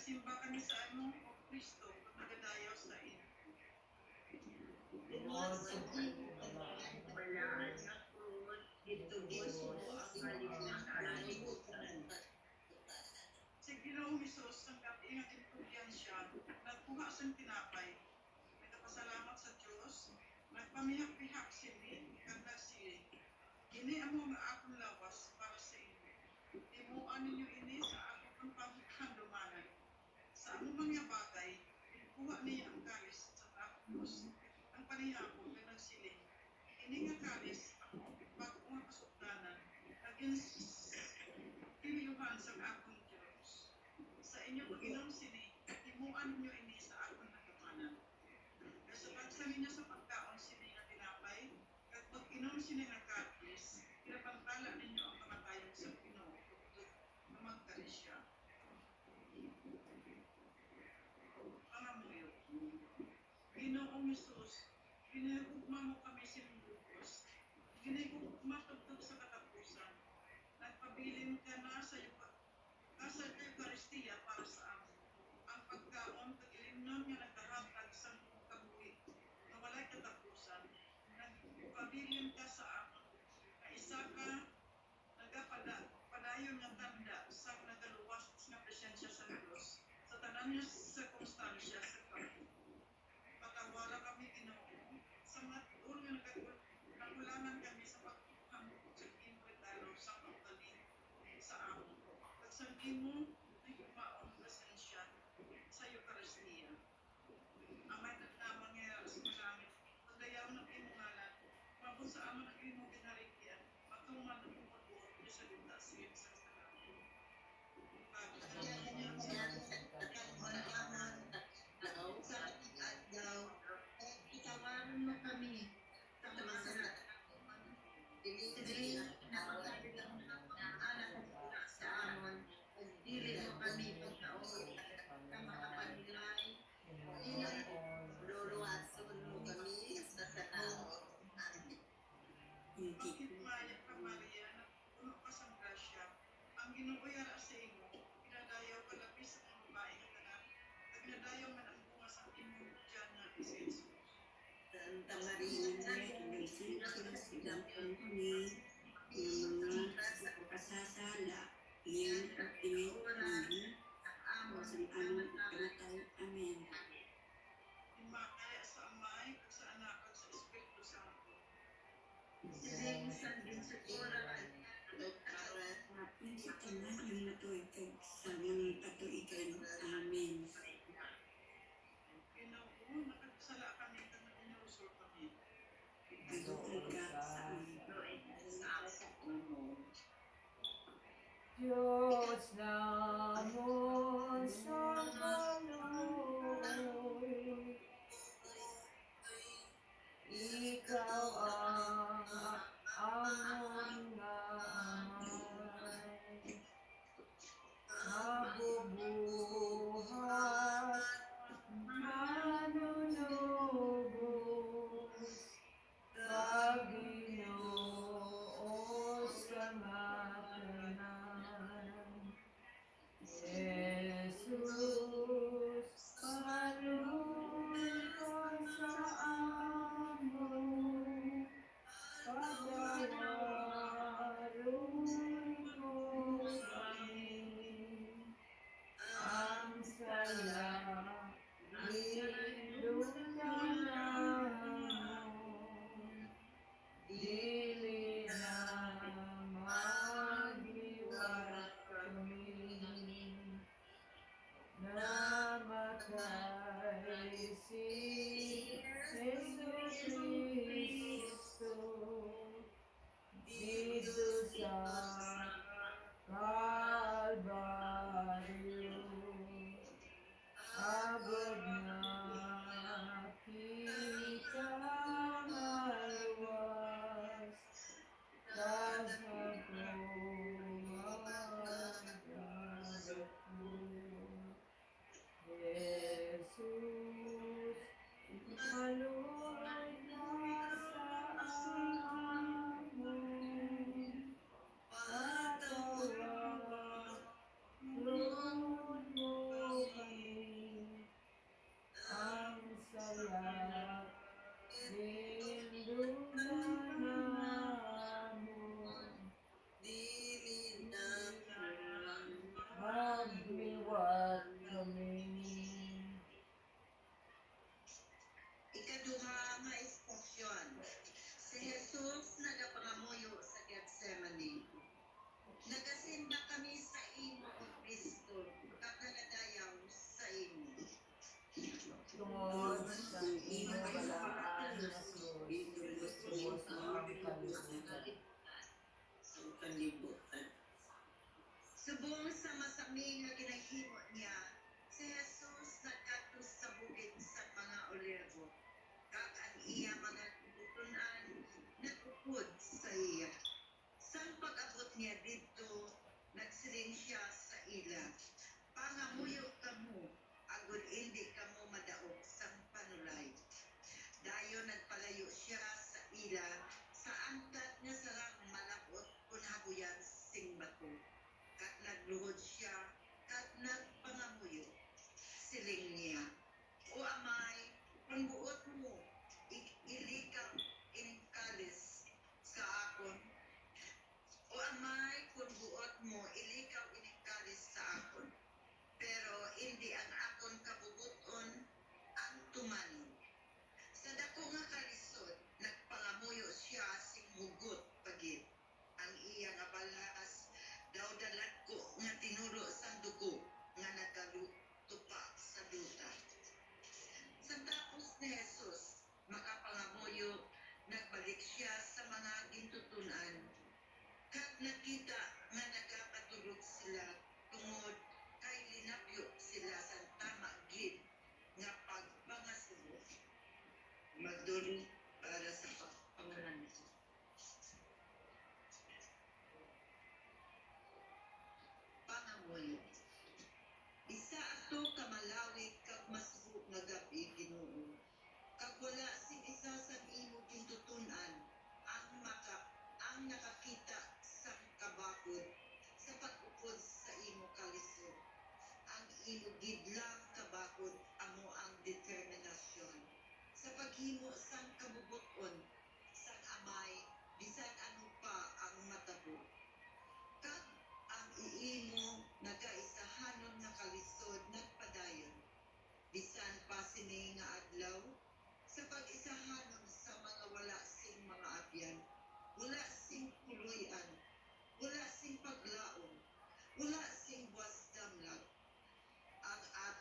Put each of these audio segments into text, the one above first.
nagasimba kami sa ano, o Kristo, nagadayaw sa iyo. Lord, sa balaan na po, dito po ang kalimutan. Si Ginoong Hesus, ang katingat intugyan siya, nagkuha sa tinapay. Nagpasalamat sa Diyos, nagpamihak-pihak sini, kag nagsiling. Ini amo nga akong lawas para sa inyo. Timuan ninyo ini sa akong pagkandumanan. Sa among mga bagay, kuha niya ang kalis sa tapos. Ang panihapon na nagsiling. Ini nga kalis ang bagong kasugdanan, against piniyuhan sa akong Diyos. Sa inyo pag-inom sini, timuan ninyo ini sa akong nagamanan. Sa pagsa ninyo sa pagkaon sini nga tinapay, at pag-inom sini nga kalis, pinapantala ninyo ang kamatayon sa Ginoo na magkalis siya. Pangamuyo. Ginoong Hesus, ginigugma mo kami sinulubos. Ginigugma tugtog sa katapusan. Nagpabilin ka na sa Eucharistia para sa amin. Ang pagkaon, pag-ilimnon nga nagkahatag sa kabuhi na walay katapusan. Nagpabilin ka sa amin. Na isa ka nagapadayon nga tanda sa nagaluwas nga presensya sa Diyos. Sa tanan niya sirkumstansya sa kabuhi. Patawala kami Ginoo sa matulog nga nagulangan kami sa paghamot sa inwetalo sa pagtalim sa amon. Pagsanggi mo, ay kumaon presensya sa Eucharistia. Amay na mangyayari sa malangit, pagdayaw ng imong ngalan, mabot sa amon ang imong ginarigyan, matuman ang imong pagbuot niyo sa lutas sa iyong sa salamat. Itawaran mo kami sa mga dili na magkabilang na anak sa amon. Dili mo kami pagkaon na makapanilay. Luluwason mo kami sa salamat. Bakit maya ka Maria, na puno ka sa grasya, ang Ginoo yara sa imo, pinadayaw ka labis sa mga babae nga tanan, at pinadayaw man ang bunga sa imong tiyan nga si Jesus. Santa Maria, nagsilang kami ng mga kasasala, iyang pagtingitan o sa amang kamatay. Amen. Himaya sa Amay, kag sa Anak, kag sa Espiritu Santo. Siling sa ginsukuran, hapin sa tanan ng matuig kag sa mga katuigan. Amen. Ginoo, nakagsala kami, kag naunusol kami. Pagduol ka sa amin. Diyos namon sa baloy, Ikaw ang amon nga amay, mabubuhat, manunubos, sa Ginoo sa matanan.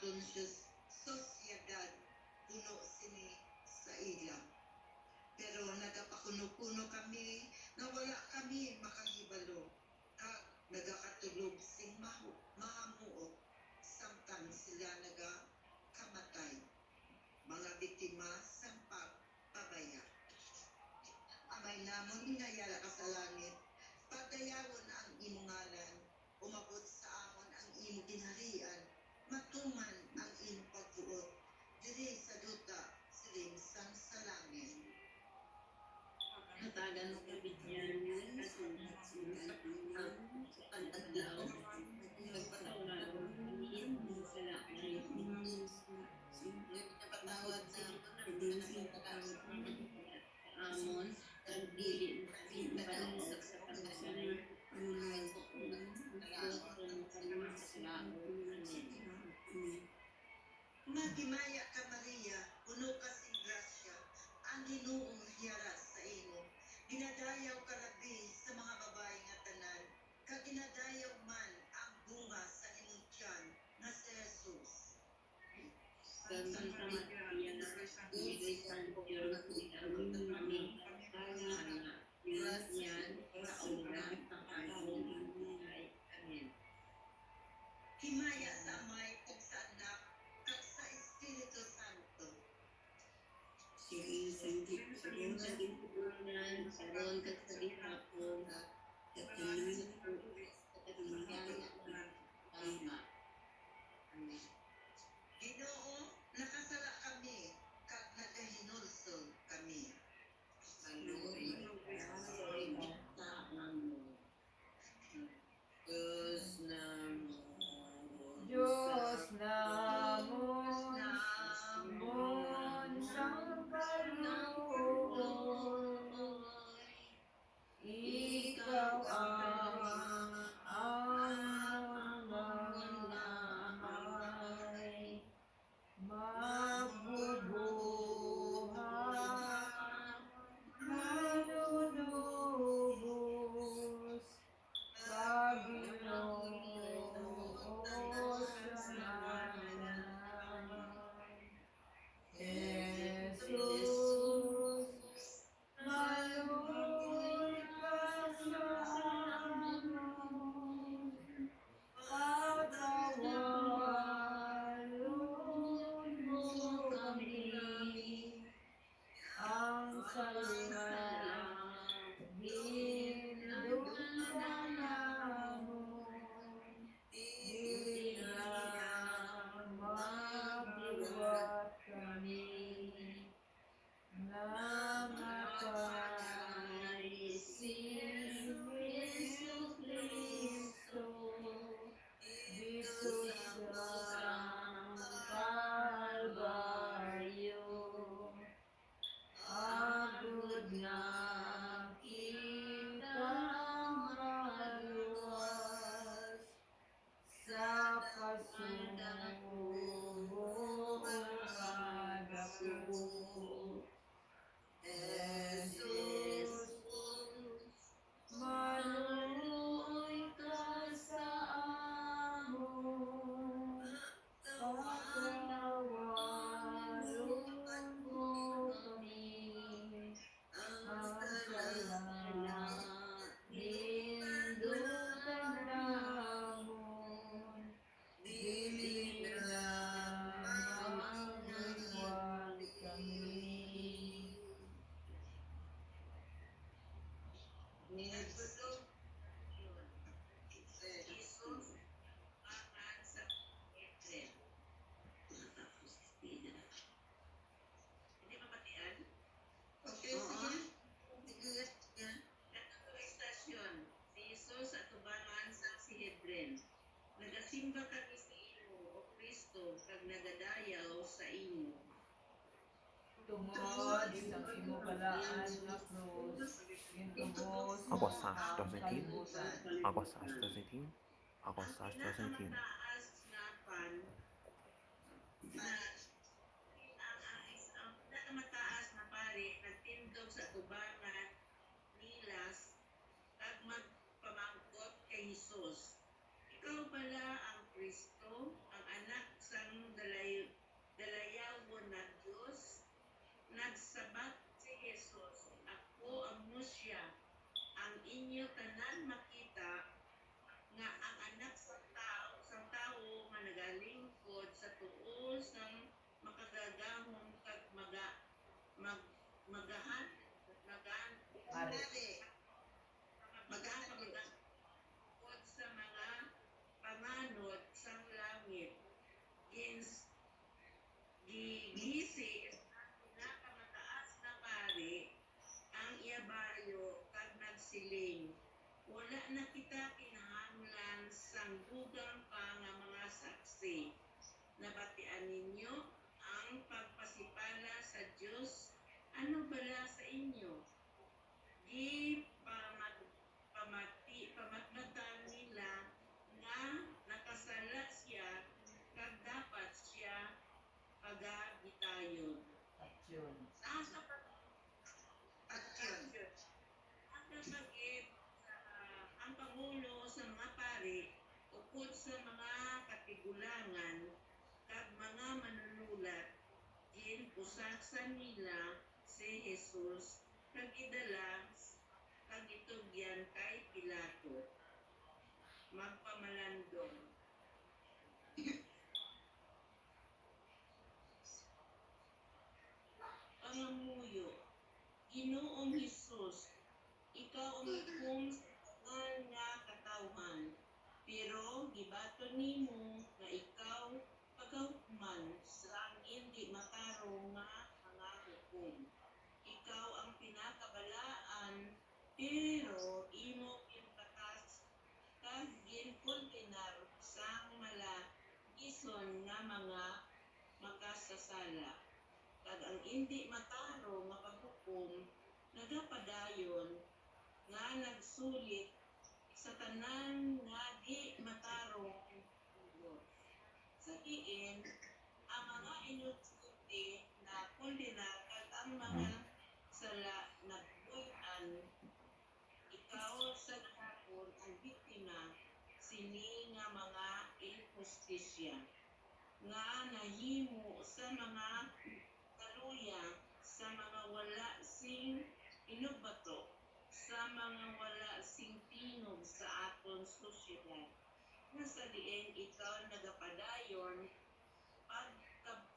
aton sosyedad puno sini sa ila. Pero nagapakuno-kuno kami na wala kami makahibalo. Kag nagakatulog sing mahamuot samtang sila nagakamatay. Mga biktima sa pabaya. Amay namon hinayala ka sa langit, pagdayawon ang imong ngalan, umabot sa amon ang imong ginharian, matuman ang imong pagbuot, diri sa duta, siling sang sa langit. Hatagan mo kabigyan at pag-adlaw nagpatawad sa langit napatawad sa amon ang dili panusag sa pagkasanay Magimaya ka Maria, puno ka sing grasya, ang Ginoong hiyara sa imo. Ginadayaw ka labi sa mga babae nga tanan, kag ginadayaw man ang bunga sa imong tiyan nga si Jesus. Santa Maria, Virgen Santo, kami sana yan sa oras ng aming buhay. Amen. Himaya sa Amay ug sa Anak kag sa Espiritu Santo. Sige, saron sa gintuunan, saron ka sa gihapon, katanan ko, katangyaya ng tama. Amen. Ginoo, nakasala kami kag nagahinulsol kami. Diyos namon sang kaluoy, ikaw ang amon ngamay, magbubuhat, manunubos, Panginoon sa Jesus, maluoy ka sa amon, pagkawalon mo kami, ang salat hindutan namon, dili na mabuhat kami, na makaisip Jesu Cristo, dito sa Kalbaryo. Agud nga kita maluwas sa pasubok nga dako. Jesus, maluoy ka sa amon, pagkawalon mo kami, ang salat hindutan namon, dili na mabuhat kami. Jesus, akan sa Eden. Hindi mapatian? Okay, sige. Sige. Katong istasyon, si Jesus at tubangan sa Sanhedrin. Nagasimba kami sa imo, O Kristo, kag nagadayaw sa imo. Tungod sa imo balaan nga krus, gintubos Ako mo sa ang Astro-Zentin. kalibutan. Ako sa Astro-Zentin. Ako sa Astro-Zentin. Pinakamataas nga pan na ang pinakamataas na pari nagtindog sa tubangan nilas kag magpamangkot kay Jesus. Ikaw pala ang Kristo, ang anak sang inyo tanan makita nga ang anak sa tao nga nagalingkod sa tuo sang makagagahom kag magahan Ari. magangkod sa mga panganod sang langit. Gigisi sa pinakamataas na pari ang iyabayo kag nagsiling. Wala na kita kinahanglan sang dugang pa nga mga saksi. Nabatian ninyo ang pagpasipala sa Dios. Ano bala sa inyo? Pamatnatan nila nga nakasala siya kag dapat siya pagabitayon. At yun. Sa Action. ang kasagip ang pangulo sa mga pari ukod sa mga katigulangan kag mga manunulat ginpusasan nila si Jesus kag idala kag itugyan kay Pilato magpamalandong. Pangamuyo, Ginoong Hesus, ikaw ang hukom sa nga katawhan, pero gibaton nimo nga ikaw pagkahukuman sa hindi matarong nga mga hukom. Ikaw ang pinakabalaan, pero imo ginpatas kag ginkondenar sang malagison nga mga makasasala. Kag ang hindi matarong nga paghukom nagapadayon nga nagsulit sa tanan nga di matarong tugot. Sa diin, ang mga inusulti na kondena kag ang mga sala nagbuy-an, ikaw sa gahapon ang biktima sini nga mga injustisya nga nahimo sa mga kaluya, sa mga wala sing inubato, sa mga wala sing tingog sa aton sosyedad. Nga sa diin ikaw nagapadayon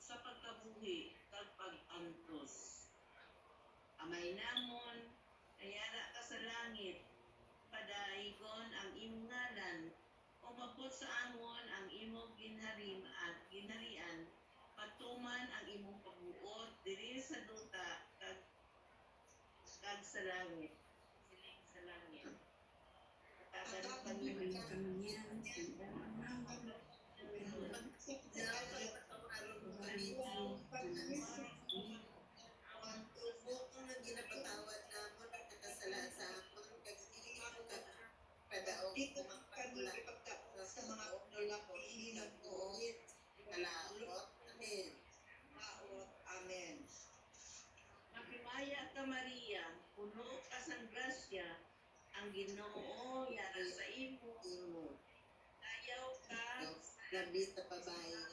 sa pagkabuhi kag pag-antos. Amay namon, ayara ka sa langit, padaigon ang imong ngalan, umabot sa amon ang imong ginharian, patuman ang imong pagbuot diri sa duta kag sa langit. Siling sa langit. Katagan kami Ang tubo kung nang ginapatawad namon at nakasala sa amon, kag sige mo ka padaog Dito sa kami mga ipagkakot sa mga lalaki ng buhit. kalaot. Amen. Maot. Amen. Mapimaya ka Maria, puno ka sang grasya, ang Ginoo yara sa imo. Ayaw ka Labi sa babae nga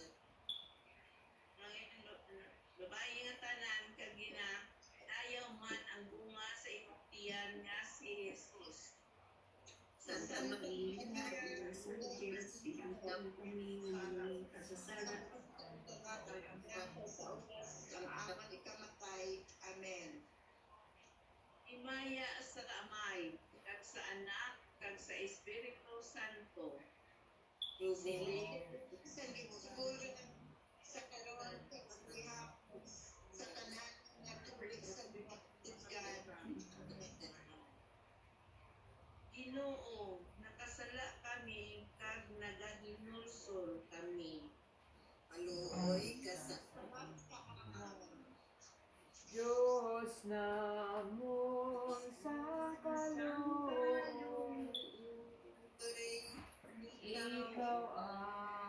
babae nga tanan kag ayaw man ang bunga sa imong tiyan nga si Jesus. Santa Maria, Ang aman ikamatay. Amen. Himaya sa Amay, kag sa Anak, kag sa Espiritu Santo. sa ligsuran sa karon kag gihapon sa tanan nga tulig sa batigan. Ginoo, nakasala kami kag nagahinulsol kami. Aluoy ka sa Diyos namon sa kaloob, turing ikaw ang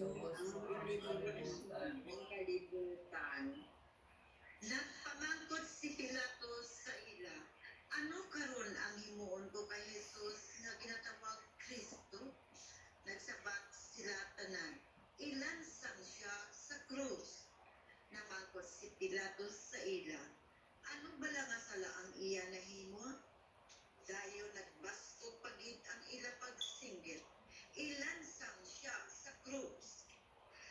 Diyos ang kalibutan. Nagpamangkot si Pilatos sa ila. Ano karon ang himuon ko kay Jesus nga ginatawag Kristo? Nagsabat sila tanan. Ilansang siya sa krus. Namangkot si Pilatos sa ila. Ano bala nga sala ang iya nahimo? Dayo nagbastog pagid ang ila pagsinggit. Ilansang siya sa krus.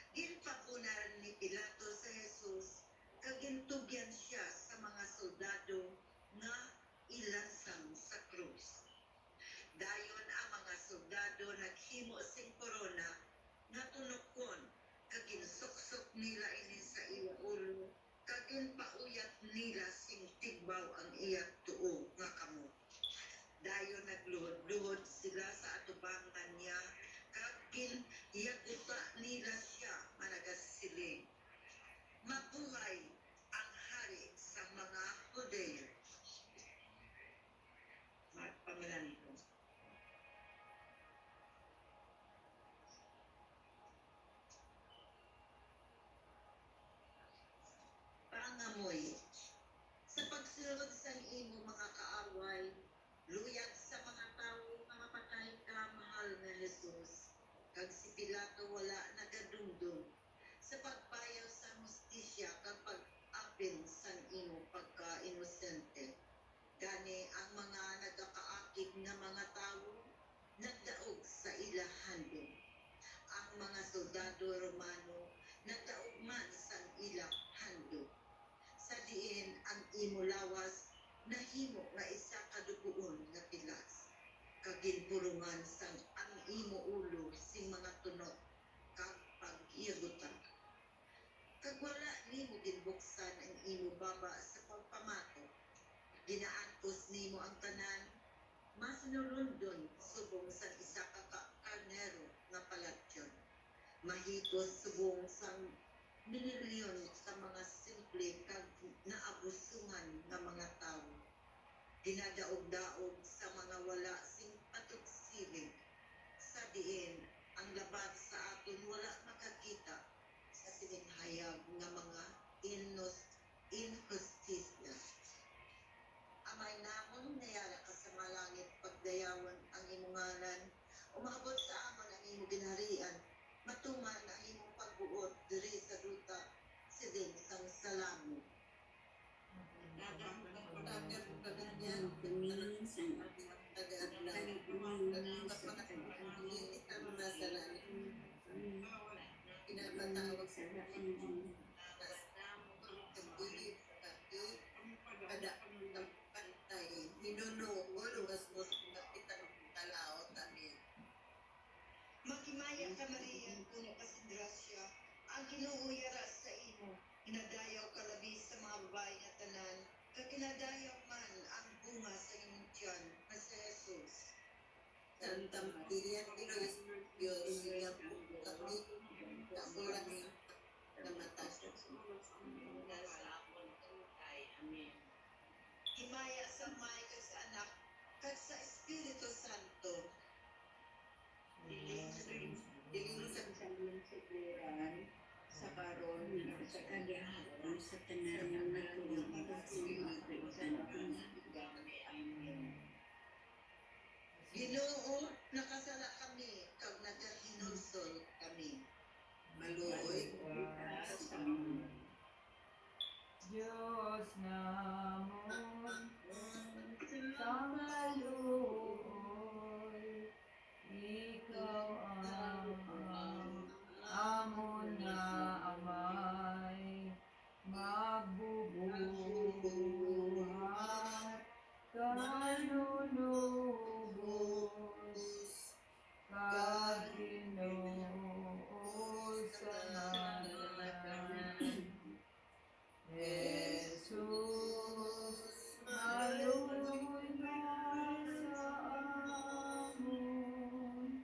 Ginpapunan ni Pilatos sa Jesus, kagintugyan siya sa mga soldado nga ilansang sa krus. Dayon ang mga soldado naghimo sing korona nga tunokon, kaginsuksok nila ini sa iya ulo, kaginpauyat nila sing tigbaw ang iya tuo nga kamot. Dayon nagluhod-luhod sila sa atubangan niya, kagin yaguta nila siya managasiling. Mabuhay ang hari sa mga Hudeyo. Magpamalan ko. Pangamoy. Sa pagsulod sa imo mga kaaway, luyag sa mga tao nga mapatay ka mahal nga Jesus. Kag si Pilato wala nagadumdum sa pagpayaw sa hustisya kapag apin sa imo pagka-inosente. Gani ang mga nagakaakig nga mga tao nagdaog sa ilahandom. Ang mga soldado Romano nagdaog man sa ilahandom. Sa diin ang imo lawas nahimo nga isa kadugoon nga pilas. Kaginpurungan sang ang imo ulo sing mga tunok kag pag-iyagutan. Kag wala nimo ginbuksan ang imo baba sa pagpamato, ginaantos nimo ang tanan, mas nulundon subong sa isa ka karnero nga palatyon. Mahigos subong sang milyon sa mga simple kag naabusungan nga mga tao. Dinadaog-daog sa mga wala sing patugsiling. Sa diin ang labag sa aton wala makakita sa sininghayag nga mga inhustisya. Amay namon nayara ka sa malangit pagdayawan ang imong ngalan, umabot sa amon ang imong ginharian, matuman ang imong pagbuot diri sa duta sidin sang salamo. Pinapatawag sa kada pantay hinuno lugas mo kapitan talao tani. Magimaya ka Maria, puno ka si grasya, ang Ginoo yara sa imo, inadayaw ka labi sa mga babae nga tanan, kag inadayaw man ang bunga sa imong tiyan nga si Jesus. Santa Maria, Diyos, siya po kami, kamulang na matas. Amen. Himaya sa May kag sa Anak, kag sa Espiritu Santo. Diling sa kanyang sikuran, sa karon, sa kagahapon, sa tanan ng nagulong, sa Amen. Ginoo, nakasala kami, kag nagahinulsol kami. Maluoy, Sa Amen. Diyos namon sa maluoy, ikaw ang amon na amay, magbubuhat, kanunubos, Ginoo sa ngalan. Jesus, maluoy na sa amon,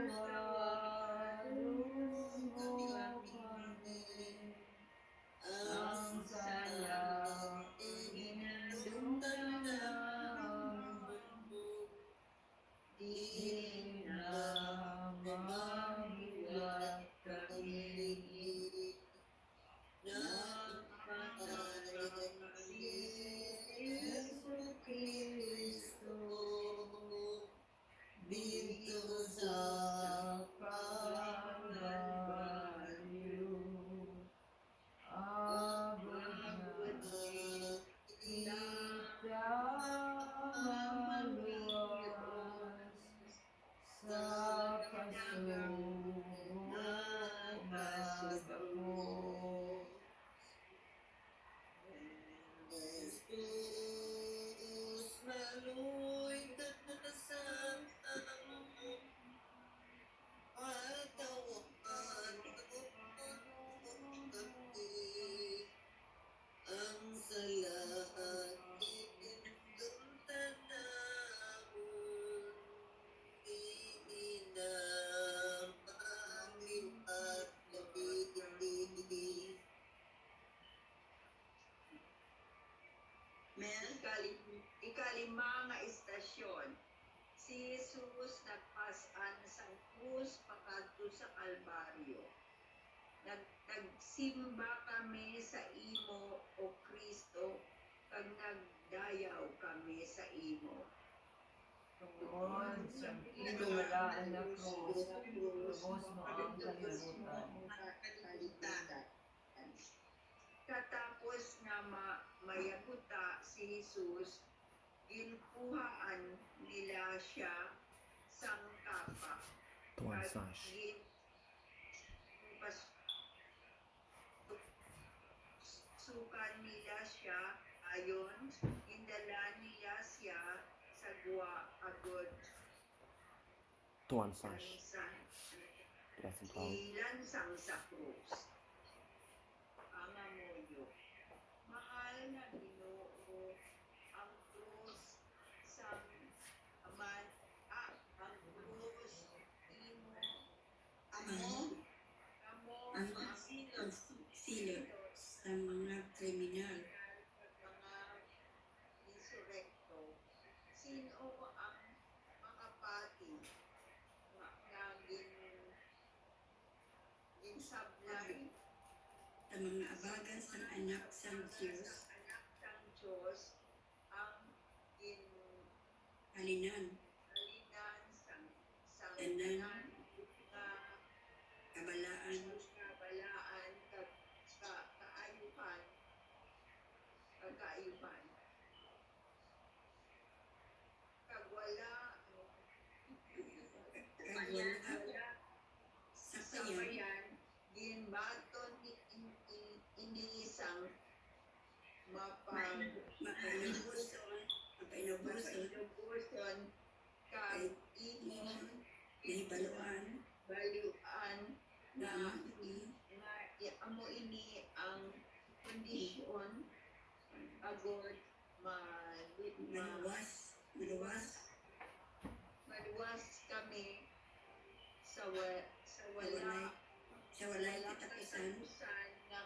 patawarin mo kami. Ang sayaw, inindong di na Mel? Ikalima nga istasyon. Si Jesus nagpasan sa krus pakadto sa Kalbaryo. Nagsimba kami sa imo o Kristo kag nagdayaw kami sa imo. Tungkol sa pinagalaan na krus, lubos mo ang kalibutan. Katapos nga mayabuta si Jesus, ginkuhaan nila siya sang kapa. Tuan Sash. Sukan nila siya ayon, indala nila siya sa gwa agod Tuan Sash. ilansang sa krus. Ang amoyo. Mahal na Ginoo, ang krus ang krus imo Ang silot sa mga kriminal. mga insurekto. Sino ang makapati nga ginsablay Ang mga abagan sa anak sa Diyos, anak ng Diyos ang halinan, halinan sang Tanan. tanan nga kabalaan, kabalaan kaayuhan kag wala sa sa kayan, bayan ginbaton iniisang mapainubuson kag imong nahibaluan, baluan na nga amo ini ang kondisyon agod maluwas, maluwas kami sa walay sa walay katapusan, katapusan nga